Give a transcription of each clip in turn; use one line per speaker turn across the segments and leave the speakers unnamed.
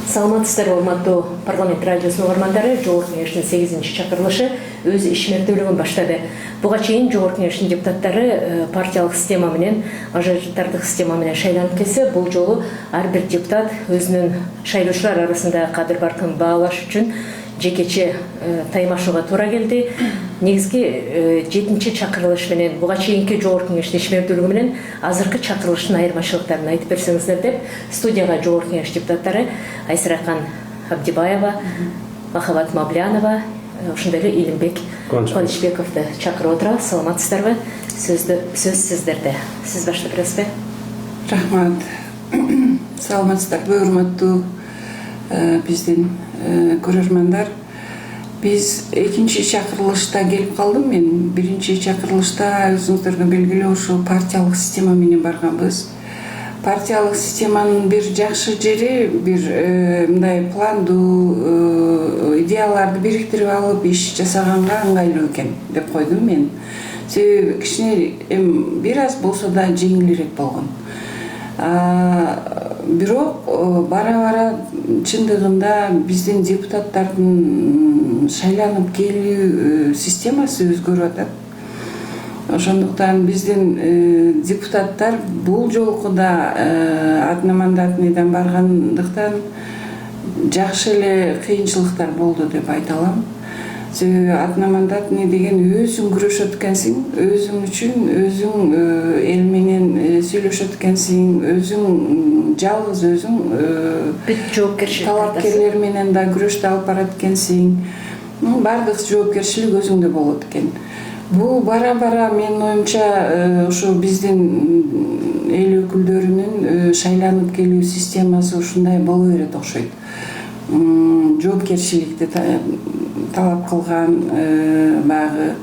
Саламатсыздар, урматтуу парламент радиосунун угармандары. Жогорку Кеңештин 8-чи чакырылышы өз иш мектептүүлүгүн баштады. Буга чейин Жогорку Кеңештин депутаттары партиялык система менен, ажыратардык система менен шайланып келсе, бул жолу ар бир депутат өзүнүн шайлоочулар арасында кадыр бардыгын баалаш үчүн жекече таймашууга туура келди. Негизги 7-чи чакырылыш менен буга чейинки Жогорку Кеңештин иш мектептүүлүгү менен азыркы чакырылыштын айырмачылыктарын айтып берсеңиздер деп студияга Жогорку Кеңеш депутаттары Айсарахан Абдибаева, Махабат Мавлянова, ошондой эле Илимбек Кылычбековду чакырып отурабыз. Саламатсыздарбы? Сөз сиздерде. Сиз баштап бересизби?
Рахмат. Саламатсыздарбы, урматтуу биздин көрөрмандар. Биз 2-чи чакырылышта келип калдым. Мен 1-чи чакырылышта өзүңүздөргө белгилүү ушул партиялык система менен барганбыз. Партиялык системанын бир жакшы жери, бир мындай пландуу идеяларды бириктирип алып иш жасаганга ыңгайлуу экен деп койдум мен. Себеби кичине бир аз болсо да жеңилирээк болгон. Бирок бара-бара чындыгында биздин депутаттардын шайланып келүү системасы өзгөрүп атат. Ошондуктан биздин депутаттар бул жолку да одномандатныйдан баргандыктан жакшы эле кыйынчылыктар болду деп айта алам. Себеби одномандатный деген өзүң күрөшөт экенсиң, өзүң үчүн, өзүң эл менен сүйлөшөт экенсиң, өзүң жалгыз өзүң
бүт жоопкерчилик
талапкерлер менен да күрөштү алып барат экенсиң. Бардык жоопкерчилик өзүңдө болот экен. Бул бара-бара менин оюмча ошо биздин эл өкүлдөрүнүн шайланып келүү системасы ушундай боло берет окшойт. Жоопкерчиликти талап кылган, баягы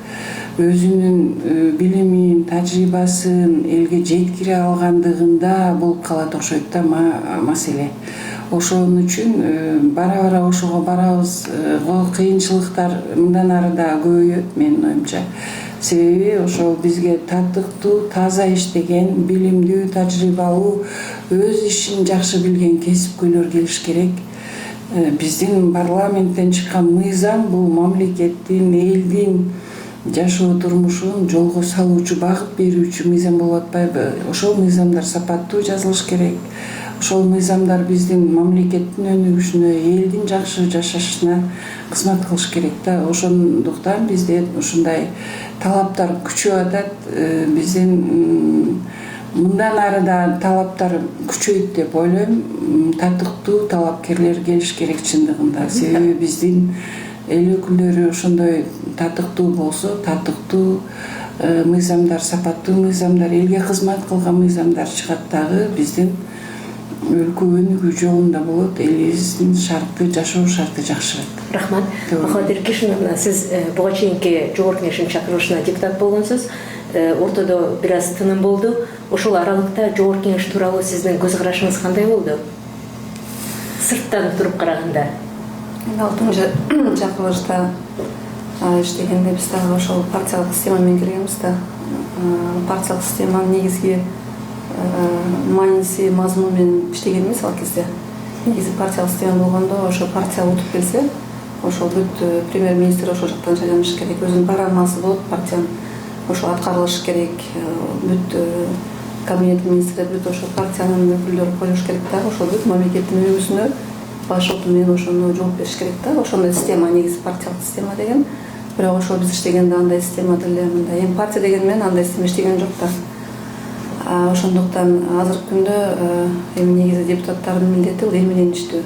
өзүнүн билимин, тажрыйбасын элге жеткире алгандыгында болуп калат окшойт да маселе. Ошон үчүн бара-бара ошого барабыз, кыйынчылыктар мындан ары да көбөйөт менин оюмча. Себеби ошол бизге татыктуу, таза иштеген, билимдүү, тажрыйбалуу, өз ишин жакшы билген кесипкөйлөр келиш керек. Биздин парламенттен чыккан мыйзам бул мамлекеттин, элдин жашоо турмушун жолго салуучу, багыт берүүчү мыйзам болуп атпайбы? Ошол мыйзамдар сапаттуу жазылыш керек. Ошол мыйзамдар биздин мамлекеттин өнүгүшүнө, элдин жакшы жашашына кызмат кылыш керек да. Ошондуктан бизде ушундай талаптар күчөп атат. Биздин мындан ары да талаптар күчөйт деп ойлойм. Татыктуу талапкерлер келиш керек чындыгында. Себеби биздин эл өкүлдөрү ошондой татыктуу болсо, татыктуу мыйзамдар, сапаттуу мыйзамдар, элге кызмат кылган мыйзамдар чыгат дагы биздин өлкө өнүгүү жолунда болот, элибиздин шарты, жашоо шарты жакшырат.
Рахмат. Махабат Эркишевна, сиз буга чейинки Жогорку Кеңештин чакырылышына депутат болгонсуз. Ортодо бир аз тыным болду. Ошол аралыкта Жогорку Кеңеш тууралуу сиздин көз карашыңыз кандай болду? Сырттан туруп караганда.
6-чы чакырылышта иштегенде биз дагы ошол партиялык система менен келгенбиз да. Партиялык системанын негизги мааниси, мазмуну менен иштеген эмес ал кезде. Негизи партиялык система болгондо ошо партия утуп келсе, ошол бүт премьер-министр ошол жактан шайланыш керек, өзүнүн программасы болот партиянын. Ошо аткарылыш керек, бүт кабинет министрлери, бүт ошо партиянын өкүлдөрү коюш керек да, ошол бүт мамлекеттин өнүгүүсүнө баш оту менен ошону жооп бериш керек да. Ошондой система, негизи партиялык система деген. Бирок ошол биз иштегенде андай система деле мындай. Эми партия деген менен андай система иштеген жок да. Ошондуктан азыркы күндө эми негизи депутаттардын милдети бул эл менен иштөө.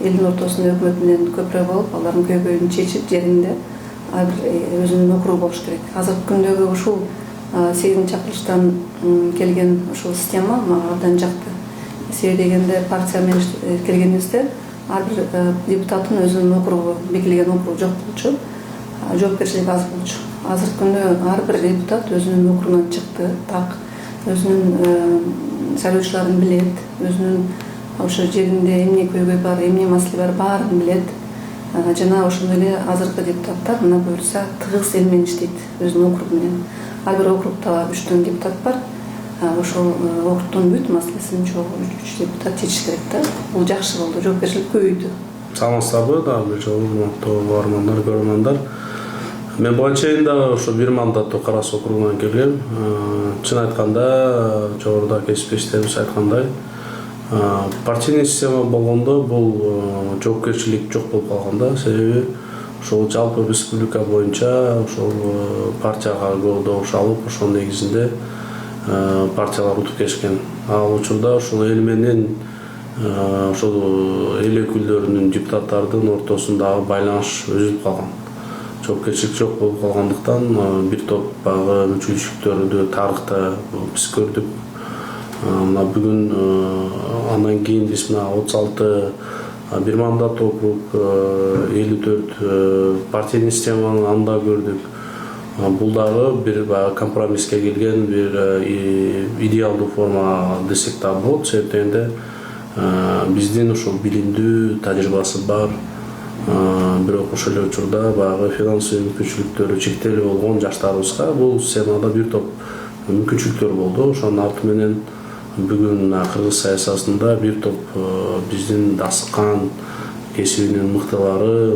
Элдин ортосунда өкмөт менен көпүрө болуп, алардын көйгөйүн чечип, жеринде ар бир өзүнүн округу болуш керек. Азыркы күндөгү ушул 8-чи чакырылыштан келген ушул система мага абдан жакты. Себеби дегенде партия менен келгенибизде ар бир депутаттын өзүнүн округу, бекилген округу жок болчу, жоопкерчилик аз болчу. Азыркы күндө ар бир депутат өзүнүн округунан чыкты, так, өзүнүн шайлоочуларын билет, өзүнүн ошо жеринде эмне көйгөй бар, эмне маселе бар, баарын билет. Жана ошондой эле азыркы депутаттар мына буюрса тыгыз эл менен иштейт, өзүнүн округу менен. Ар бир округда 3 депутат бар. ошол окуттун бүт маселесин үч депутат чечиш керек да. Бул жакшы болду, жоопкерчилик көбөйдү.
Саламатсыздарбы дагы бир жолу урматтуу угармандар, көрөрмандар. Мен буга чейин да ошо бир мандаттуу Кара Суу округунан келгем. Чын айтканда, жогоруда кесиптештерибиз айткандай, партийный система болгондо бул жоопкерчилик жок болуп калганда, себеби ошол жалпы республика боюнча ошол партияга көп добуш алып, ошол негизинде партиялар утуп кетишкен. Ал учурда ошол эл менен ошол эл өкүлдөрүнүн, депутаттардын ортосундагы байланыш үзүлүп калган. Жоопкерчилик жок болуп калгандыктан бир топ багы мүчүлүктөрдү тарыхта биз көрдүк. Мына бүгүн андан кийин биз мына 36 бир мандаттуу округ, 54 партийный системаны анда көрдүк. Бул дагы бир компромисске келген бир идеалдуу форма десек да болот. Себептен биздин ошол билимдүү, тажрыйбасы бар, бирок ошол эле учурда баягы финансылык мүмкүнчүлүктөрү чектелүү болгон жаштарыбызга бул системада бир топ мүмкүнчүлүктөр болду. Ошонун арты менен бүгүн кыргыз саясатында бир топ биздин асыккан кесибинин мыктылары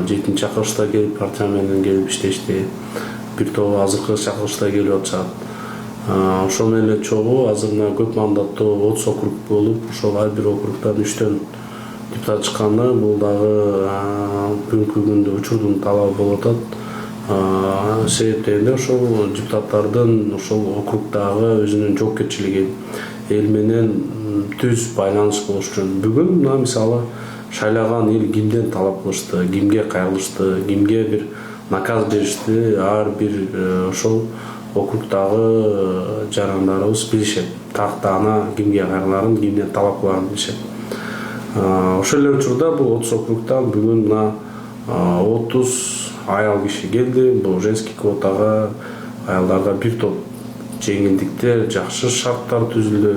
7-чи чакырышта келип партия менен келип иштешти. Бир топ азыркы чакырышта келип атышат. Ошол менен эле чогуу азыр мына көп мандаттуу 30 округ болуп, ошол ар бир округдан 3төн депутат чыкканы бул дагы бүгүнкү күндө учурдун талабы болуп атат. Себептен ошол депутаттардын ошол округдагы өзүнүн жоопкерчилиги, эл менен түз байланыш болуш үчүн бүгүн мына мисалы шайлаган эл кимден талап кылышты, кимге кайрылышты, кимге бир наказ беришти, ар бир ошол округдагы жарандарыбыз билишет. Такта ана кимге кайрыларын, кимден талап кыларын билишет. Ошол эле учурда бул 30 округдан бүгүн мына 30 аял киши келди. Бул женский квотага аялдарга бир топ жеңилдиктер, жакшы шарттар түзүлдү.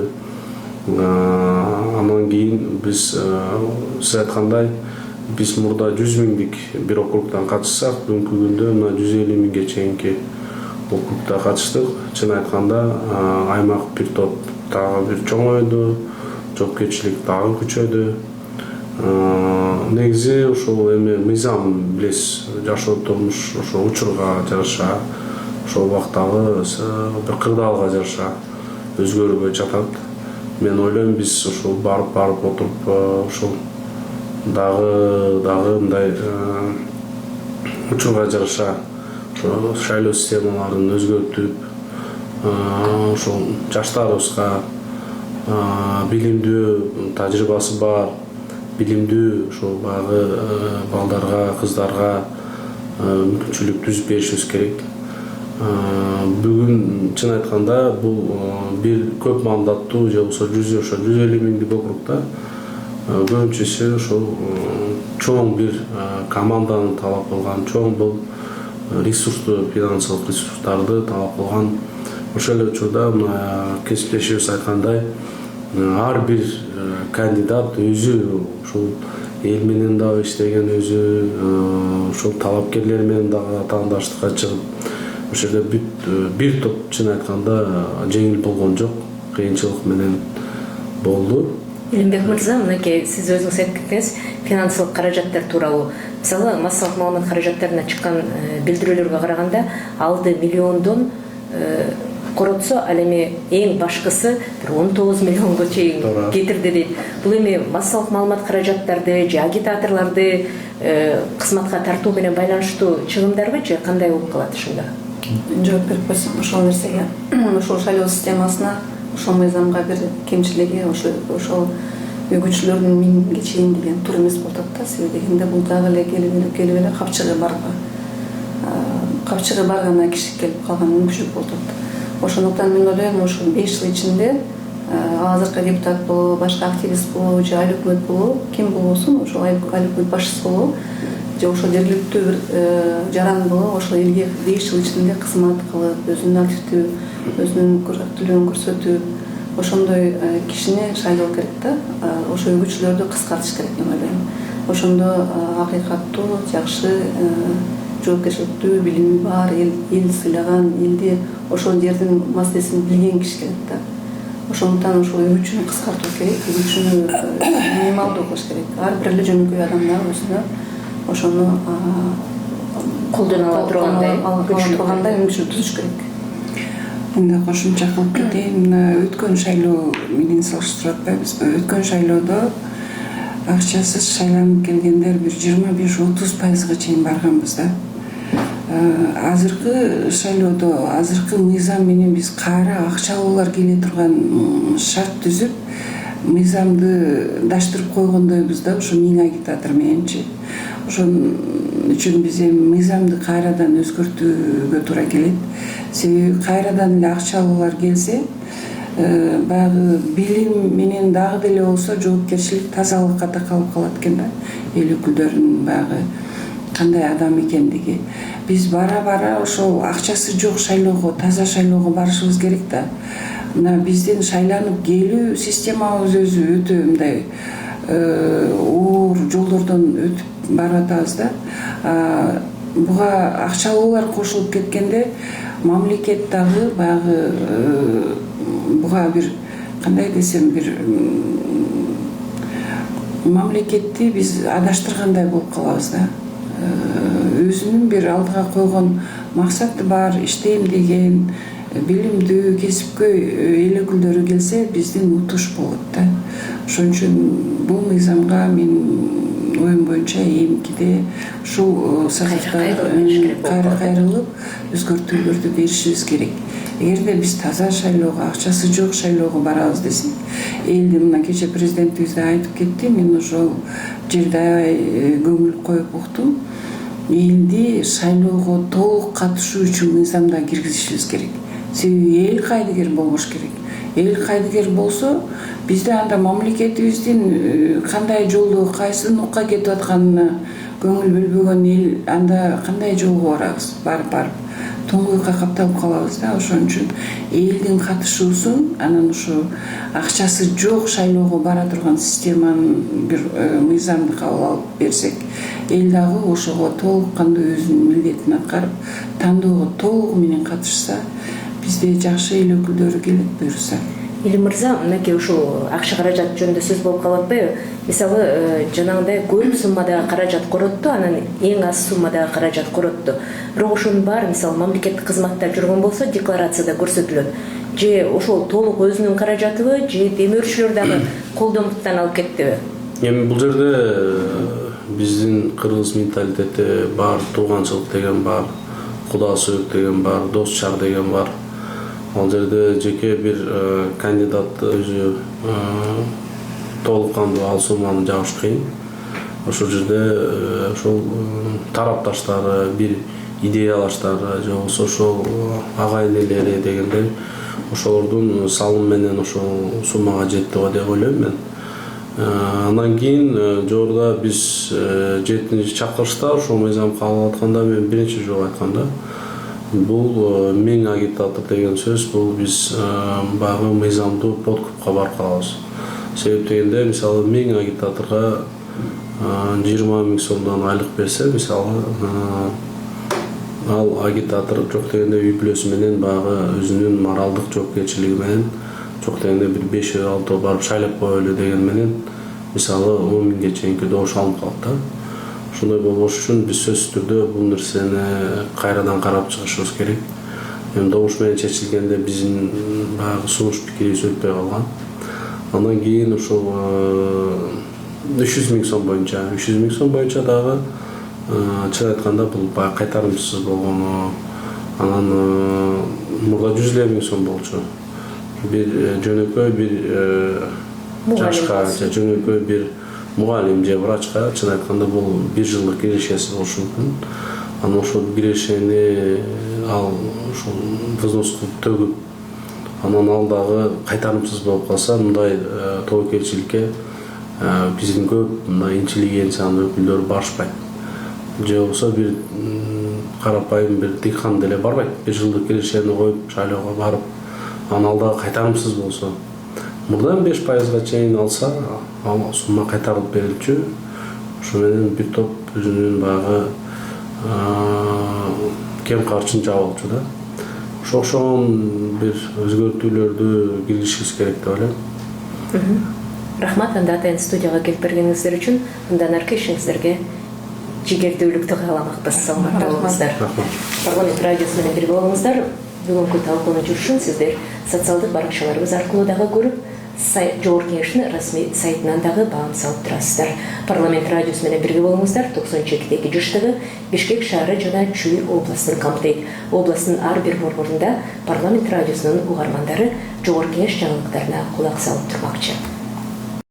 Андан кийин биз сиз айткандай биз мурда 100 миңдик бир округдан катышсак, бүгүнкү күндө мына 150 миңге чейинки округда катыштык. Чын айтканда аймак бир топ дагы бир чоңойду, жоопкерчилик дагы күчөдү. Негизи ошол эми мыйзам билесиз, жашоо турмуш ошол учурга жараша, ошол убактагы бир кырдаалга жараша өзгөрбөй жатат. Мен ойлойм биз ошол барып отуруп ошол дагы мындай учурга жараша ошо шайлоо системаларын өзгөртүп, ошол жаштарыбызга билимдүү, тажрыйбасы бар, билимдүү ошол баягы балдарга, кыздарга мүмкүнчүлүк түзүп беришибиз керек. Бүгүн чын айтканда бул бир көп мандаттуу же болбосо 150 миңдик округда көбүнчөсү ошол чоң бир команданы талап кылган, чоң бул ресурсту, финансылык ресурстарды талап кылган. Ошол эле учурда мына кесиптешибиз айткандай, ар бир кандидат өзү ушул эл менен дагы иштеген, өзү ушул талапкерлер менен дагы атаандаштыкка чыгып, ошол жерде бир топ чын айтканда жеңил болгон жок, кыйынчылык менен болду.
Илимбек мырза, мынакей сиз өзүңүз айттыңыз, финансылык каражаттар тууралуу. Мисалы, массалык маалымат каражаттарына чыккан билдирүүлөргө караганда, алды миллиондон коротсо, ал эми эң башкысы 19 миллионго чейин кетирди дейт. Бул эми массалык маалымат каражаттарды же агитаторлорду кызматка тартуу менен байланыштуу чыгымдарбы же кандай болуп калат ушунда?
Жооп берип койсом, ошол нерсеге, ошол шайлоо системасына, ошол мыйзамга бир кемчилиги ошол өгүүчүлөрдүн 1000ге чейин деген туура эмес болуп атат да. Себеби дегенде бул дагы эле келип эле капчыгы бар гана киши келип калган мүмкүнчүлүк болуп атат. Ошондуктан мен ойлойм, ошол 5 жыл ичинде азыркы депутат болобу, башка активист болобу же айыл өкмөт болобу, ким болбосун, ошол айыл өкмөт башчысы болобу же ошол жергиликтүү бир жаран болобу, ошол элге 5 жыл ичинде кызмат кылып, өзүнүн активдүү, өзүнүн көрсөтүүлөрүн көрсөтүп, ошондой кишини шайлоо керек да. Ошо өгүүчүлөрдү кыскартыш керек деп ойлойм. Ошондо акыйкаттуу, жакшы, жоопкерчиликтүү, билими бар, эл сыйлаган, элди ошол жердин маселесин билген киши керек да. ошондуктан ушул үмүтчүнү кыскартуу керек, үмүтчүнү минималдуу кылыш керек. Ар бир эле жөнөкөй адамдар өзүнө ошону
колдоно ала тургандай
үмүтчүнү тутуш керек.
Мында кошумча кылып кетейин. Мына өткөн шайлоо менен салыштырып атпайбызбы? Өткөн шайлоодо акчасыз шайланып келгендер бир 25-30%га чейин барганбыз да. Азыркы шайлоодо, азыркы мыйзам менен биз кайра акчалуулар келе турган шарт түзүп, мыйзамды даштырып койгондойбуз да, ошо 1000 агитатор мененчи. Ошон үчүн биз эми мыйзамды кайрадан өзгөртүүгө туура келет. Себеби кайрадан эле акчалуулар келсе, баягы билим менен дагы деле болсо жоопкерчилик тазалыкка такалып калат экен да. Эл өкүлдөрүнүн баягы кандай адам экендиги. Биз бара ошол акчасы жок шайлоого, таза шайлоого барышыбыз керек да. Мына биздин шайланып келүү системабыз өзү өтө мындай оор жолдордон өтүп барып атабыз да. Буга акчалуулар кошулуп кеткенде мамлекет дагы баягы буга бир кандай десем бир мамлекетти биз адаштыргандай болуп калабыз да. Өзүнүн бир алдыга койгон максаты бар, иштейм деген билимдүү, кесипкөй эл өкүлдөрү келсе, биздин утуш болот да. Ошон үчүн бул мыйзамга мен оюм боюнча эмкиде ушул сагатта кайра кайрылып өзгөртүүлөрдү беришибиз керек. Эгерде биз таза шайлоого, акчасы жок шайлоого барабыз десек, элди мына кече президентибиз да айтып кетти, мен ошол жерде аябай көңүл коюп уктум. Элди шайлоого толук катышуу үчүн мыйзамда киргизишибиз керек. Себеби эл кайдыгер болбош керек. Эл кайдыгер болсо, бизде анда мамлекетибиздин кандай жолдо, кайсы нукка кетип атканына көңүл бөлбөгөн эл анда кандай жолго барабыз? Барып туңгуйукка капталып калабыз да. Ошон үчүн элдин катышуусун, анан ушу акчасы жок шайлоого бара турган системанын бир мыйзамды кабыл алып берсек, эл дагы ошого толук кандуу өзүнүн милдетин аткарып, тандоого толугу менен катышса, бизде жакшы эл өкүлдөрү келет буюрса.
Илим мырза, мынакей ушул акча каражат жөнүндө сөз болуп калып атпайбы? Мисалы, жанагындай көп суммадагы каражат коротту, анан эң аз суммадагы каражат коротту. Бирок ошонун баары, мисалы, мамлекеттик кызматта жүргөн болсо, декларацияда көрсөтүлөт. Же ошол толук өзүнүн каражатыбы, же демөөрчүлөр дагы колдомуттан алып кеттиби?
Эми бул жерде биздин кыргыз менталитети бар, тууганчылык деген бар, куда сөөк деген бар, дос чар деген бар. Ал жерде жеке бир кандидат өзү толук кандуу ал сумманы жабыш кыйын. Ошол жерде ошол тарапташтары, бир идеялаштары, же болбосо ошол агайын элери дегендей ошолордун салым менен ошол суммага жетти го деп ойлойм мен. Андан кийин жогоруда биз 7-чакырышта ошол мыйзам кабыл атканда мен биринчи жолу айтканда, бул 1000 агитатор деген сөз, бул биз баягы мыйзамдуу подкупка барып калабыз. Себеп дегенде, мисалы 1000 агитаторго 20 000 сомдон айлык берсе, мисалы ал агитатор жок дегенде үй бүлөсү менен баягы өзүнүн моралдык жоопкерчилиги менен жок дегенде бир 5-6 барып шайлап коелу деген менен мисалы 10 000ге чейинки добуш алынып калат да. Ошондой болбош үчүн биз сөзсүз түрдө бул нерсени кайрадан карап чыгышыбыз керек. Эми добуш менен чечилгенде биздин баягы сунуш пикирибиз өтпөй калган. Андан кийин ошол 300 000 сом боюнча дагы чын айтканда бул баягы кайтарымсыз болгону, анан мурда 100 000 сом болчу. Бир жөнөкөй бир жашка, жөнөкөй бир мугалим же врачка чын айтканда бул 1 жылдык кирешеси болушу мүмкүн. Анан ошол кирешени ал ошол взнос кылып төгүп, анан ал дагы кайтарымсыз болуп калса, мындай тобокелчиликке биздин көп мындай интеллигенциянын өкүлдөрү барышпайт. Же болбосо бир карапайым бир дыйкан деле барбайт. 1 жылдык кирешени коюп шайлоого барып, анан ал дагы кайтарымсыз болсо, мурдан 5%га чейин алса, ал сумма кайтарылып берилчү. Ошо менен бир топ өзүнүн баягы кем карчын жабылчу да. ошон бир өзгөртүүлөрдү киргизишибиз керек деп ойлойм.
Рахмат, анда атайын студияга келип бергениңиздер үчүн. Мындан аркы ишиңиздерге жигердүүлүктү кааламакпыз. Саламатта болуңуздар. Парламент радиосу менен бирге болуңуздар. Бүгүнкү талкууну жүрүшүн сиздер социалдык баракчаларыбыз аркылуу дагы көрүп, Жогорку Кеңештин расмий сайтынан дагы баам салып турасыздар. Парламент радиосу менен бирге болуңуздар. 92 жаштагы Бишкек шаары жана Чүй областын камтыйт. Областын ар бир борборунда парламент радиосунун угармандары Жогорку Кеңеш жаңылыктарына кулак салып турмакчы.